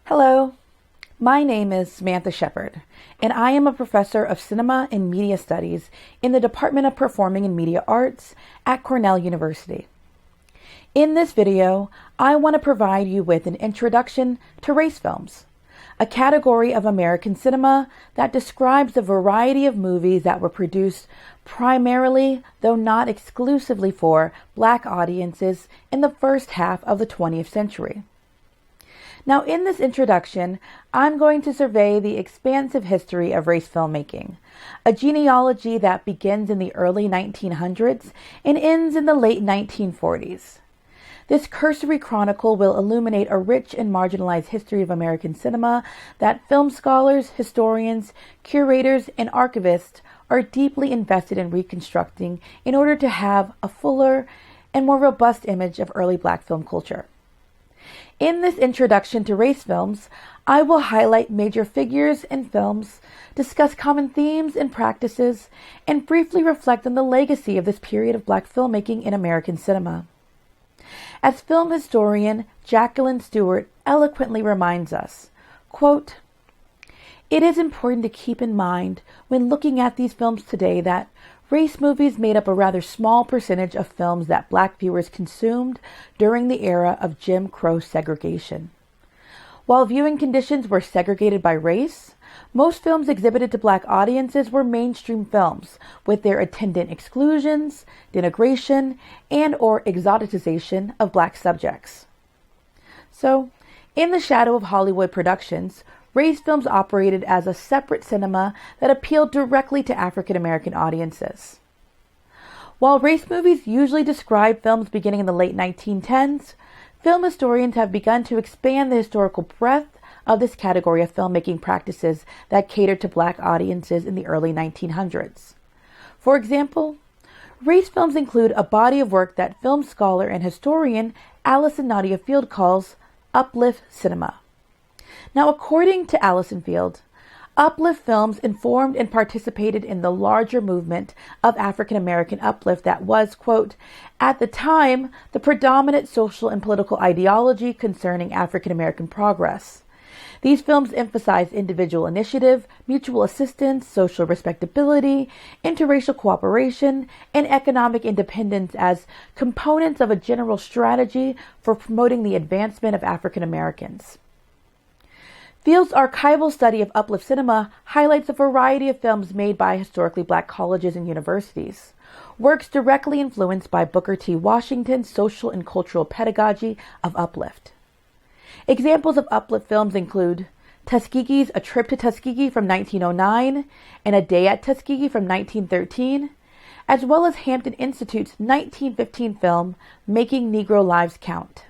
Hello, my name is Samantha Sheppard, and I am a professor of cinema and media studies in the Department of Performing and Media Arts at Cornell University. In this video, I want to provide you with an introduction to race films, a category of American cinema that describes the variety of movies that were produced primarily, though not exclusively, for Black audiences in the first half of the 20th century. Now, in this introduction, I'm going to survey the expansive history of race filmmaking, a genealogy that begins in the early 1900s and ends in the late 1940s. This cursory chronicle will illuminate a rich and marginalized history of American cinema that film scholars, historians, curators, and archivists are deeply invested in reconstructing in order to have a fuller and more robust image of early Black film culture. In this introduction to race films, I will highlight major figures in films, discuss common themes and practices, and briefly reflect on the legacy of this period of Black filmmaking in American cinema. As film historian Jacqueline Stewart eloquently reminds us, quote, "It is important to keep in mind when looking at these films today that race movies made up a rather small percentage of films that Black viewers consumed during the era of Jim Crow segregation. While viewing conditions were segregated by race, most films exhibited to Black audiences were mainstream films with their attendant exclusions, denigration, and/or exoticization of Black subjects. So, in the shadow of Hollywood productions, race films operated as a separate cinema that appealed directly to African American audiences. While race movies usually describe films beginning in the late 1910s, film historians have begun to expand the historical breadth of this category of filmmaking practices that catered to Black audiences in the early 1900s. For example, race films include a body of work that film scholar and historian Allison Nadia Field calls uplift cinema. Now, according to Allison Field, uplift films informed and participated in the larger movement of African American uplift that was, quote, at the time, the predominant social and political ideology concerning African American progress. These films emphasized individual initiative, mutual assistance, social respectability, interracial cooperation, and economic independence as components of a general strategy for promoting the advancement of African Americans. Field's archival study of uplift cinema highlights a variety of films made by historically Black colleges and universities, works directly influenced by Booker T. Washington's social and cultural pedagogy of uplift. Examples of uplift films include Tuskegee's A Trip to Tuskegee from 1909 and A Day at Tuskegee from 1913, as well as Hampton Institute's 1915 film Making Negro Lives Count.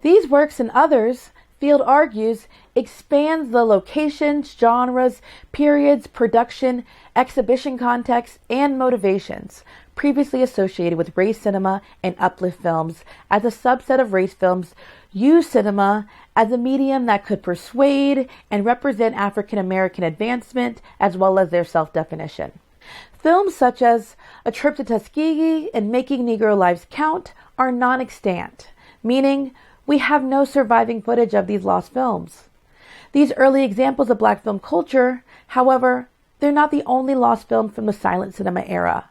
These works and others, Field argues, expands the locations, genres, periods, production, exhibition contexts, and motivations previously associated with race cinema and uplift films as a subset of race films use cinema as a medium that could persuade and represent African American advancement as well as their self-definition. Films such as A Trip to Tuskegee and Making Negro Lives Count are non-extant, meaning we have no surviving footage of these lost films. These early examples of Black film culture, however, they're not the only lost films from the silent cinema era.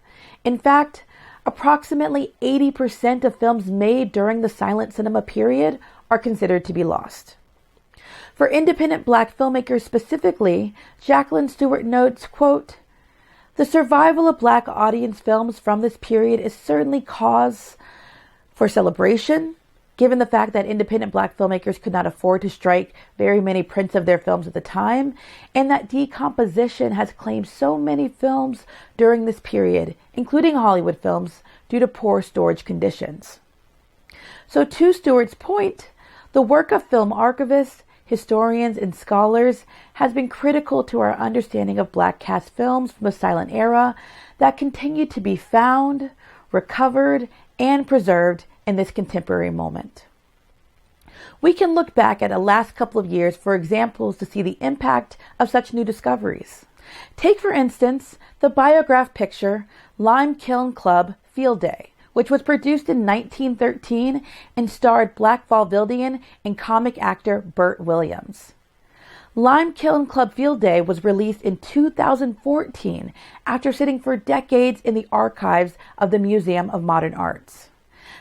In fact, approximately 80% of films made during the silent cinema period are considered to be lost. For independent Black filmmakers specifically, Jacqueline Stewart notes, quote, "The survival of Black audience films from this period is certainly cause for celebration, given the fact that independent Black filmmakers could not afford to strike very many prints of their films at the time, and that decomposition has claimed so many films during this period, including Hollywood films, due to poor storage conditions." So to Stewart's point, the work of film archivists, historians, and scholars has been critical to our understanding of Black cast films from the silent era that continue to be found, recovered, and preserved in this contemporary moment. We can look back at the last couple of years for examples to see the impact of such new discoveries. Take, for instance, the Biograph picture Lime Kiln Club Field Day, which was produced in 1913 and starred Black vaudevillian and comic actor Burt Williams. Lime Kiln Club Field Day was released in 2014 after sitting for decades in the archives of the Museum of Modern Arts.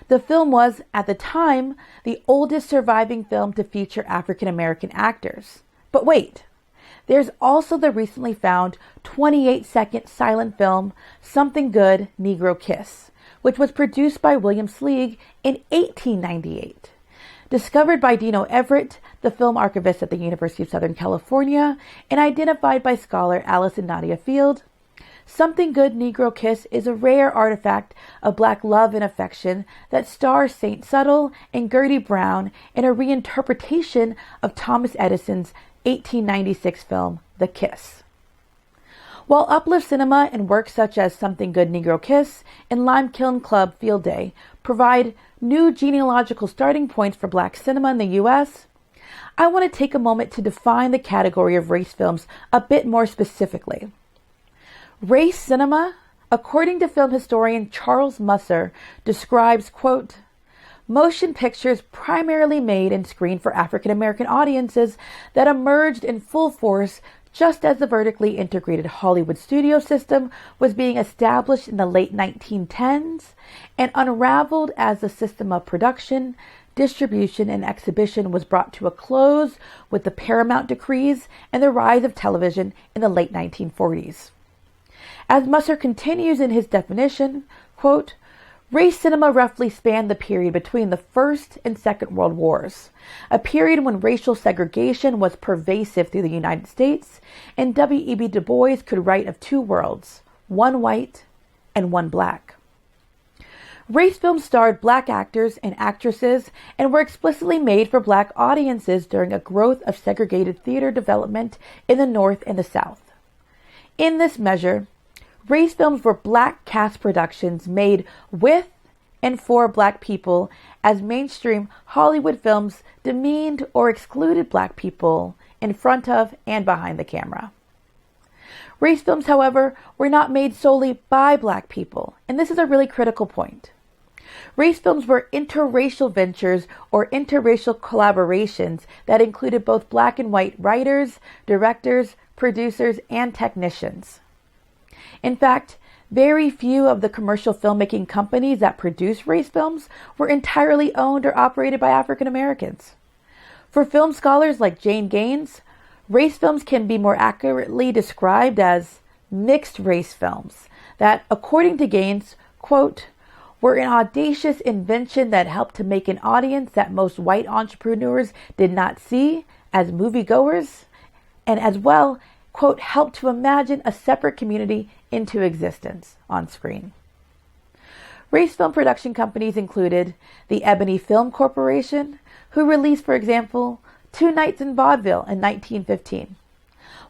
The film was, at the time, the oldest surviving film to feature African American actors. But wait, there's also the recently found 28-second silent film Something Good, Negro Kiss, which was produced by William Sleig in 1898. Discovered by Dino Everett, the film archivist at the University of Southern California, and identified by scholar Alice and Nadia Field, Something Good, Negro Kiss is a rare artifact of Black love and affection that stars Saint Subtle and Gertie Brown in a reinterpretation of Thomas Edison's 1896 film, The Kiss. While uplift cinema and works such as Something Good, Negro Kiss and Lime Kiln Club Field Day provide new genealogical starting points for Black cinema in the U.S., I want to take a moment to define the category of race films a bit more specifically. Race cinema, according to film historian Charles Musser, describes, quote, motion pictures primarily made and screened for African American audiences that emerged in full force just as the vertically integrated Hollywood studio system was being established in the late 1910s and unraveled as the system of production, distribution, and exhibition was brought to a close with the Paramount decrees and the rise of television in the late 1940s. As Musser continues in his definition, quote, race cinema roughly spanned the period between the First and Second World Wars, a period when racial segregation was pervasive through the United States, and W.E.B. Du Bois could write of two worlds, one white and one black. Race films starred Black actors and actresses and were explicitly made for Black audiences during a growth of segregated theater development in the North and the South. In this measure, race films were Black cast productions made with and for Black people, as mainstream Hollywood films demeaned or excluded Black people in front of and behind the camera. Race films, however, were not made solely by Black people, and this is a really critical point. Race films were interracial ventures or interracial collaborations that included both Black and white writers, directors, producers, and technicians. In fact, very few of the commercial filmmaking companies that produce race films were entirely owned or operated by African Americans. For film scholars like Jane Gaines, race films can be more accurately described as mixed race films that, according to Gaines, quote, were an audacious invention that helped to make an audience that most white entrepreneurs did not see as moviegoers, and as well, quote, helped to imagine a separate community into existence on screen. Race film production companies included the Ebony Film Corporation, who released, for example, Two Nights in Vaudeville in 1915.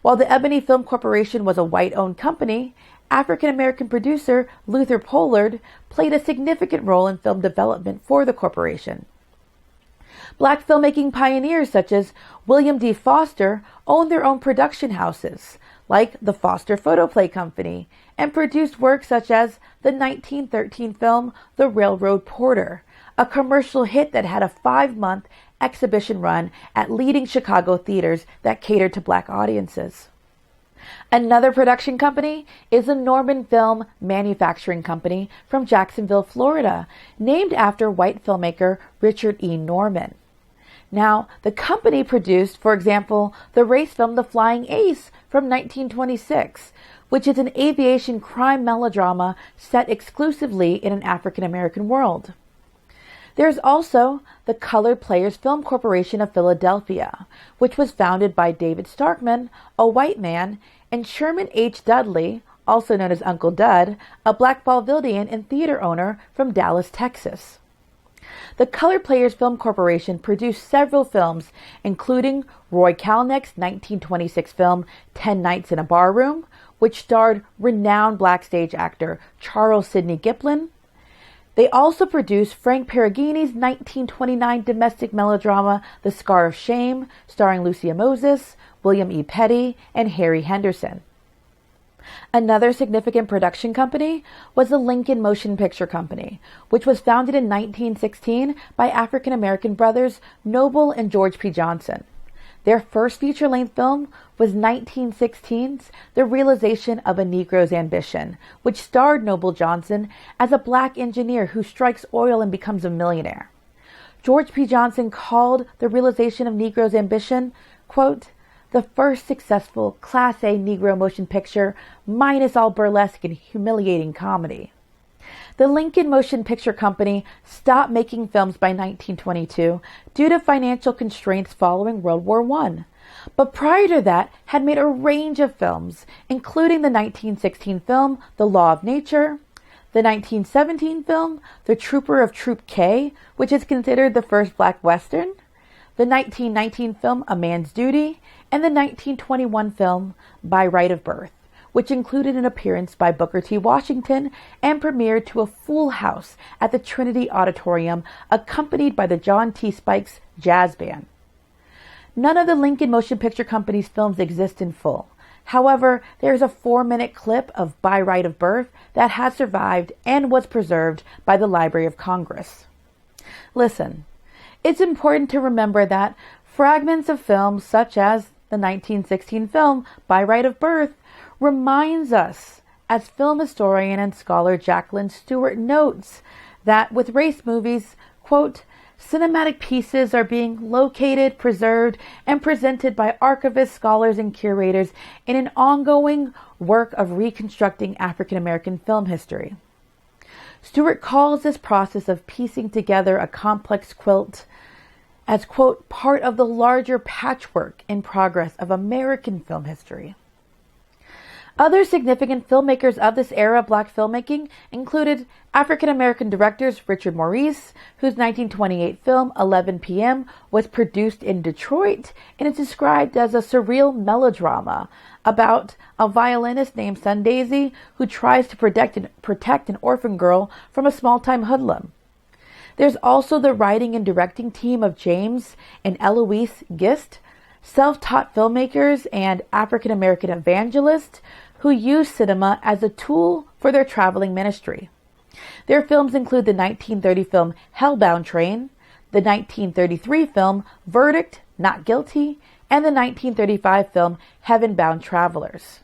While the Ebony Film Corporation was a white-owned company, African-American producer Luther Pollard played a significant role in film development for the corporation. Black filmmaking pioneers such as William D. Foster owned their own production houses, like the Foster Photoplay Company, and produced works such as the 1913 film The Railroad Porter, a commercial hit that had a 5-month exhibition run at leading Chicago theaters that catered to Black audiences. Another production company is the Norman Film Manufacturing Company from Jacksonville, Florida, named after white filmmaker Richard E. Norman. Now, the company produced, for example, the race film The Flying Ace from 1926, which is an aviation crime melodrama set exclusively in an African American world. There's also the Colored Players Film Corporation of Philadelphia, which was founded by David Starkman, a white man, and Sherman H. Dudley, also known as Uncle Dud, a Black vaudevillian and theater owner from Dallas, Texas. The Color Players Film Corporation produced several films, including Roy Kalnick's 1926 film 10 Nights in a Barroom, which starred renowned black stage actor Charles Sidney Giplin. They also produced Frank Perugini's 1929 domestic melodrama The Scar of Shame, starring Lucia Moses, William E. Petty, and Harry Henderson. Another significant production company was the Lincoln Motion Picture Company, which was founded in 1916 by African-American brothers Noble and George P. Johnson. Their first feature-length film was 1916's The Realization of a Negro's Ambition, which starred Noble Johnson as a black engineer who strikes oil and becomes a millionaire. George P. Johnson called The Realization of Negro's Ambition, quote, the first successful Class A Negro motion picture, minus all burlesque and humiliating comedy. The Lincoln Motion Picture Company stopped making films by 1922 due to financial constraints following World War I, but prior to that had made a range of films, including the 1916 film The Law of Nature, the 1917 film The Trooper of Troop K, which is considered the first black Western, the 1919 film A Man's Duty, and the 1921 film By Right of Birth, which included an appearance by Booker T. Washington and premiered to a full house at the Trinity Auditorium, accompanied by the John T. Spikes Jazz Band. None of the Lincoln Motion Picture Company's films exist in full. However, there is a 4-minute clip of By Right of Birth that has survived and was preserved by the Library of Congress. Listen, it's important to remember that fragments of films such as the 1916 film By Right of Birth reminds us, as film historian and scholar Jacqueline Stewart notes, that with race movies, quote, cinematic pieces are being located, preserved, and presented by archivists, scholars, and curators in an ongoing work of reconstructing African American film history. Stewart calls this process of piecing together a complex quilt as, quote, part of the larger patchwork in progress of American film history. Other significant filmmakers of this era of black filmmaking included African-American directors Richard Maurice, whose 1928 film 11 p.m. was produced in Detroit and is described as a surreal melodrama about a violinist named Sundaisy who tries to protect an orphan girl from a small-time hoodlum. There's also the writing and directing team of James and Eloise Gist, self-taught filmmakers and African-American evangelists who use cinema as a tool for their traveling ministry. Their films include the 1930 film Hellbound Train, the 1933 film Verdict, Not Guilty, and the 1935 film Heaven-Bound Travelers.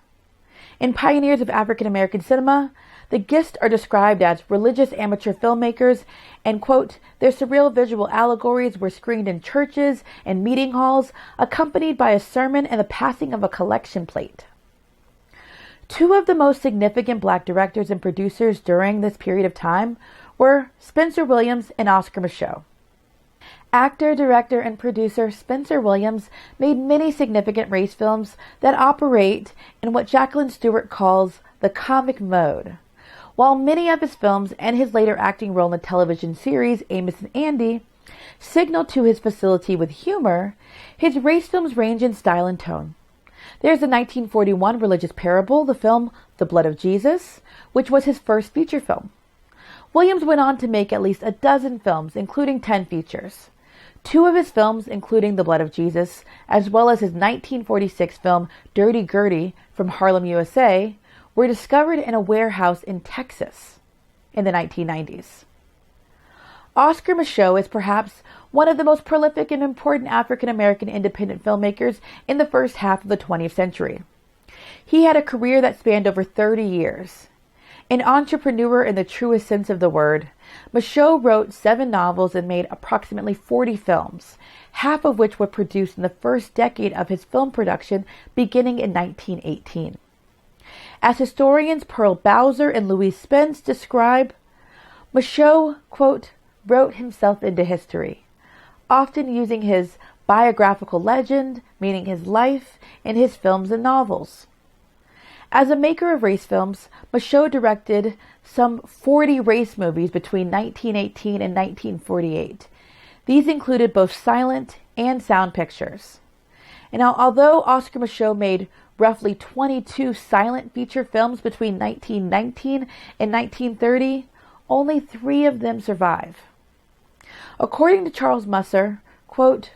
In pioneers of African American cinema, the Gist are described as religious amateur filmmakers, and, quote, their surreal visual allegories were screened in churches and meeting halls, accompanied by a sermon and the passing of a collection plate. Two of the most significant black directors and producers during this period of time were Spencer Williams and Oscar Micheaux. Actor, director, and producer Spencer Williams made many significant race films that operate in what Jacqueline Stewart calls the comic mode. While many of his films and his later acting role in the television series Amos and Andy signal to his facility with humor, his race films range in style and tone. There's the 1941 religious parable, the film The Blood of Jesus, which was his first feature film. Williams went on to make at least a dozen films, including 10 features. Two of his films, including The Blood of Jesus, as well as his 1946 film Dirty Gertie from Harlem, USA, were discovered in a warehouse in Texas in the 1990s. Oscar Micheaux is perhaps one of the most prolific and important African-American independent filmmakers in the first half of the 20th century. He had a career that spanned over 30 years. An entrepreneur in the truest sense of the word, Micheaux wrote 7 novels and made approximately 40 films, half of which were produced in the first decade of his film production beginning in 1918. As historians Pearl Bowser and Louise Spence describe, Micheaux, quote, wrote himself into history, often using his biographical legend, meaning his life, in his films and novels. As a maker of race films, Micheaux directed some 40 race movies between 1918 and 1948. These included both silent and sound pictures. And now, although Oscar Micheaux made roughly 22 silent feature films between 1919 and 1930, only 3 of them survive. According to Charles Musser, quote,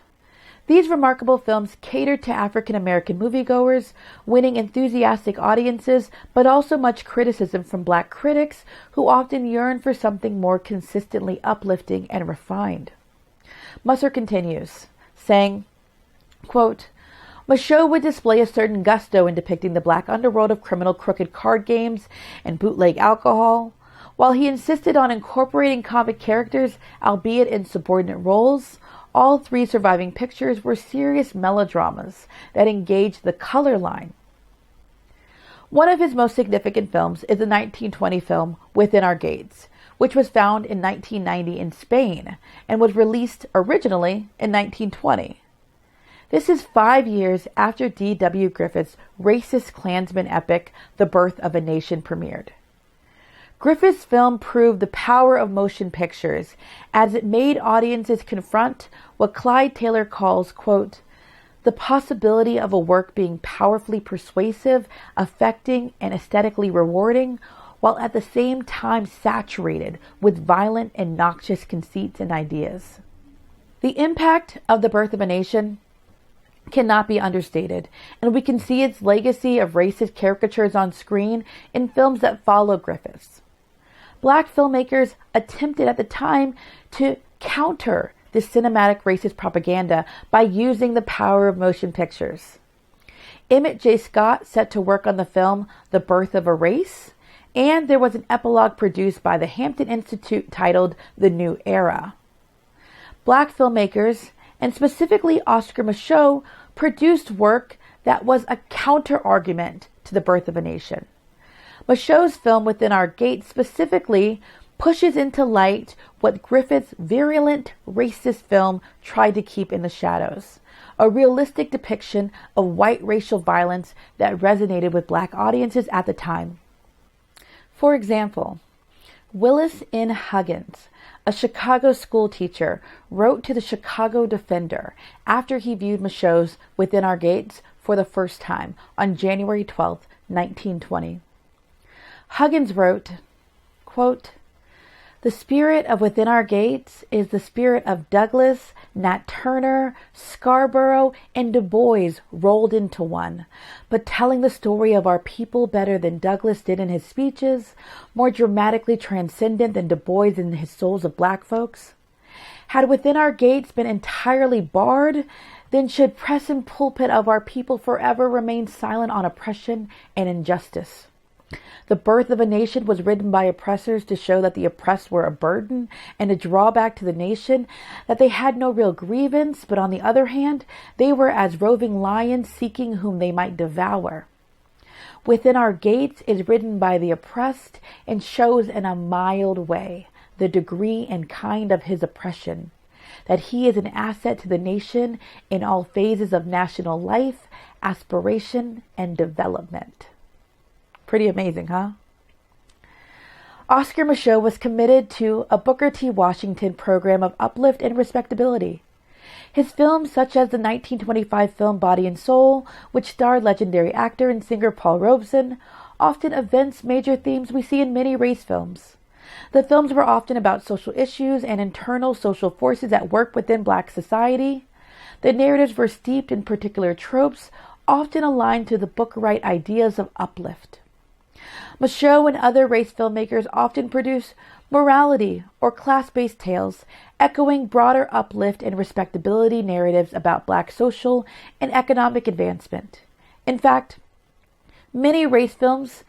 "These remarkable films catered to African American moviegoers, winning enthusiastic audiences, but also much criticism from black critics who often yearn for something more consistently uplifting and refined." Musser continues, saying, quote, "Micheaux would display a certain gusto in depicting the black underworld of criminal crooked card games and bootleg alcohol. While he insisted on incorporating comic characters, albeit in subordinate roles, all 3 surviving pictures were serious melodramas that engaged the color line." One of his most significant films is the 1920 film Within Our Gates, which was found in 1990 in Spain and was released originally in 1920. This is 5 years after D.W. Griffith's racist Klansman epic, The Birth of a Nation, premiered. Griffith's film proved the power of motion pictures as it made audiences confront what Clyde Taylor calls, quote, "the possibility of a work being powerfully persuasive, affecting, and aesthetically rewarding, while at the same time saturated with violent and noxious conceits and ideas." The impact of The Birth of a Nation cannot be understated, and we can see its legacy of racist caricatures on screen in films that follow Griffith's. Black filmmakers attempted at the time to counter this cinematic racist propaganda by using the power of motion pictures. Emmett J. Scott set to work on the film The Birth of a Race, and there was an epilogue produced by the Hampton Institute titled The New Era. Black filmmakers, and specifically Oscar Micheaux, produced work that was a counter-argument to The Birth of a Nation. Micheaux's film Within Our Gates specifically pushes into light what Griffith's virulent, racist film tried to keep in the shadows, a realistic depiction of white racial violence that resonated with black audiences at the time. For example, Willis N. Huggins, a Chicago school teacher, wrote to the Chicago Defender after he viewed Micheaux's Within Our Gates for the first time on January 12, 1920. Huggins wrote, quote, "The spirit of Within Our Gates is the spirit of Douglas, Nat Turner, Scarborough, and Du Bois rolled into one, but telling the story of our people better than Douglas did in his speeches, more dramatically transcendent than Du Bois in his souls of black folks. Had Within Our Gates been entirely barred, then should press and pulpit of our people forever remain silent on oppression and injustice. The Birth of a Nation was written by oppressors to show that the oppressed were a burden and a drawback to the nation, that they had no real grievance, but on the other hand, they were as roving lions seeking whom they might devour. Within Our Gates is written by the oppressed and shows in a mild way the degree and kind of his oppression, that he is an asset to the nation in all phases of national life, aspiration, and development." Pretty amazing, huh? Oscar Micheaux was committed to a Booker T. Washington program of uplift and respectability. His films, such as the 1925 film Body and Soul, which starred legendary actor and singer Paul Robeson, often evince major themes we see in many race films. The films were often about social issues and internal social forces at work within black society. The narratives were steeped in particular tropes, often aligned to the Bookerite ideas of uplift. Micheaux and other race filmmakers often produce morality or class-based tales, echoing broader uplift and respectability narratives about black social and economic advancement. In fact, many race films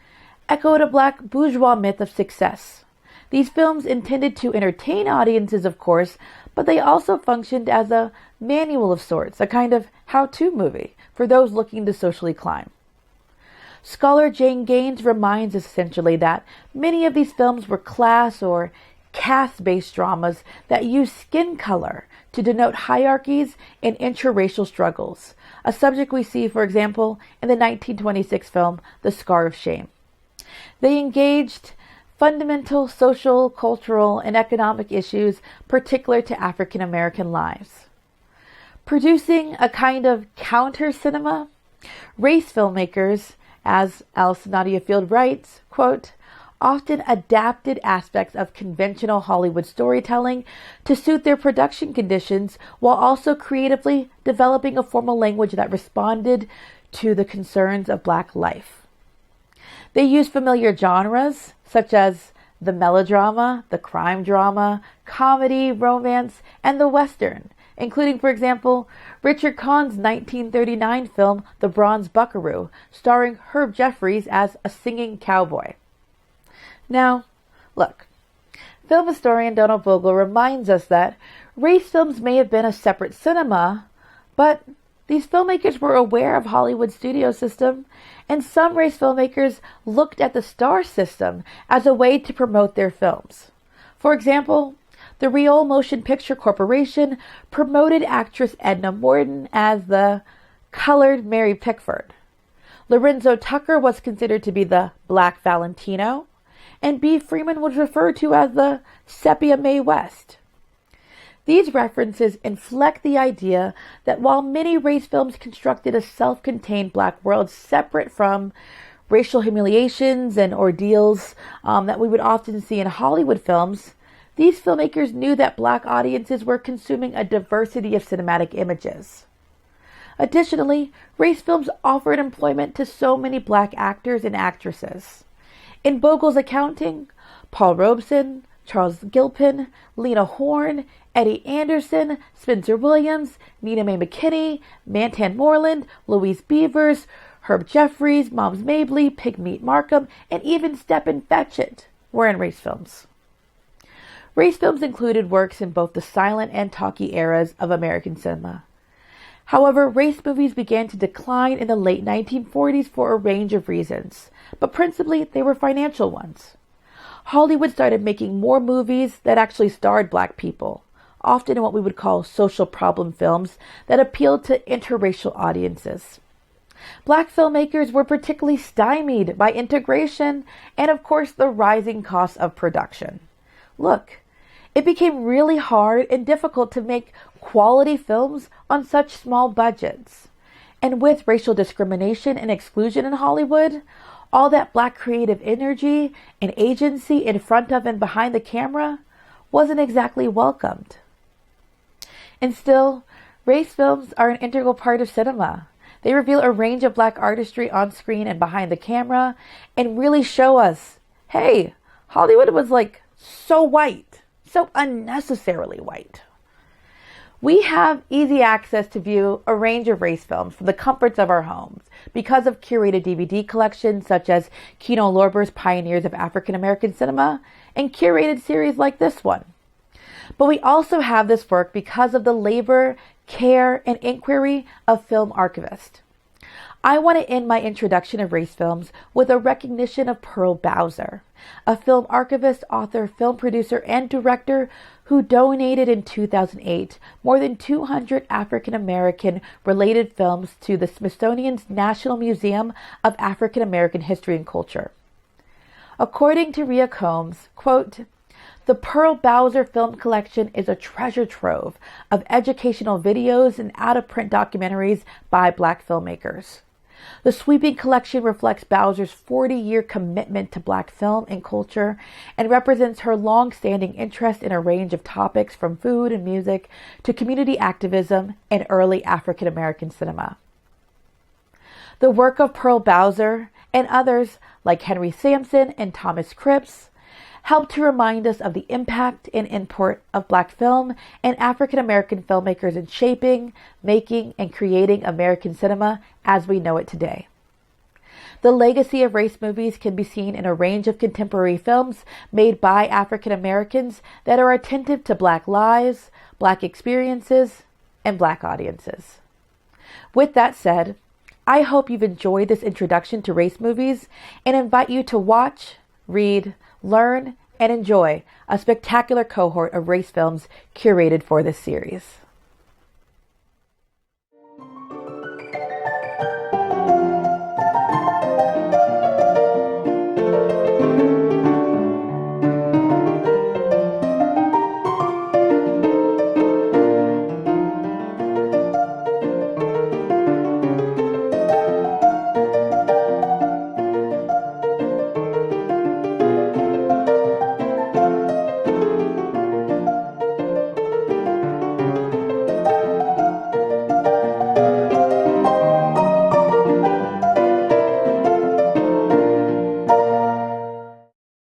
echoed a black bourgeois myth of success. These films intended to entertain audiences, of course, but they also functioned as a manual of sorts, a kind of how-to movie for those looking to socially climb. Scholar Jane Gaines reminds us essentially that many of these films were class or caste-based dramas that use skin color to denote hierarchies and interracial struggles, a subject we see, for example, in the 1926 film The Scar of Shame. They engaged fundamental social, cultural, and economic issues particular to African American lives. Producing a kind of counter-cinema, race filmmakers, as Alice Nadia Field writes, quote, often adapted aspects of conventional Hollywood storytelling to suit their production conditions while also creatively developing a formal language that responded to the concerns of Black life. They used familiar genres such as the melodrama, the crime drama, comedy, romance, and the Western, including, for example, Richard Kahn's 1939 film The Bronze Buckaroo, starring Herb Jeffries as a singing cowboy. Now, look, film historian Donald Vogel reminds us that race films may have been a separate cinema, but these filmmakers were aware of Hollywood's studio system, and some race filmmakers looked at the star system as a way to promote their films. For example, the Real Motion Picture Corporation promoted actress Edna Morton as the colored Mary Pickford. Lorenzo Tucker was considered to be the Black Valentino, and B. Freeman was referred to as the Sepia Mae West. These references inflect the idea that while many race films constructed a self-contained Black world separate from racial humiliations and ordeals that we would often see in Hollywood films, these filmmakers knew that Black audiences were consuming a diversity of cinematic images. Additionally, race films offered employment to so many Black actors and actresses. In Vogel's accounting, Paul Robeson, Charles Gilpin, Lena Horne, Eddie Anderson, Spencer Williams, Nina Mae McKinney, Mantan Moreland, Louise Beavers, Herb Jeffries, Moms Mabley, Pigmeat Markham, and even Stephen Fetchit were in race films. Race films included works in both the silent and talkie eras of American cinema. However, race movies began to decline in the late 1940s for a range of reasons, but principally they were financial ones. Hollywood started making more movies that actually starred Black people, often in what we would call social problem films that appealed to interracial audiences. Black filmmakers were particularly stymied by integration and, of course, the rising costs of production. Look, it became really hard and difficult to make quality films on such small budgets. And with racial discrimination and exclusion in Hollywood, all that Black creative energy and agency in front of and behind the camera wasn't exactly welcomed. And still, race films are an integral part of cinema. They reveal a range of Black artistry on screen and behind the camera and really show us, hey, Hollywood was so white, so unnecessarily white. We have easy access to view a range of race films from the comforts of our homes because of curated DVD collections such as Kino Lorber's Pioneers of African American Cinema and curated series like this one. But we also have this work because of the labor, care, and inquiry of film archivists. I want to end my introduction of race films with a recognition of Pearl Bowser, a film archivist, author, film producer, and director who donated in 2008 more than 200 African American related films to the Smithsonian's National Museum of African American History and Culture. According to Rhea Combs, quote, "The Pearl Bowser Film Collection is a treasure trove of educational videos and out-of-print documentaries by Black filmmakers. The sweeping collection reflects Bowser's 40-year commitment to Black film and culture and represents her long-standing interest in a range of topics from food and music to community activism and early African American cinema." The work of Pearl Bowser and others like Henry Sampson and Thomas Cripps help to remind us of the impact and import of Black film and African American filmmakers in shaping, making, and creating American cinema as we know it today. The legacy of race movies can be seen in a range of contemporary films made by African Americans that are attentive to Black lives, Black experiences, and Black audiences. With that said, I hope you've enjoyed this introduction to race movies and invite you to watch, read, learn, and enjoy a spectacular cohort of race films curated for this series.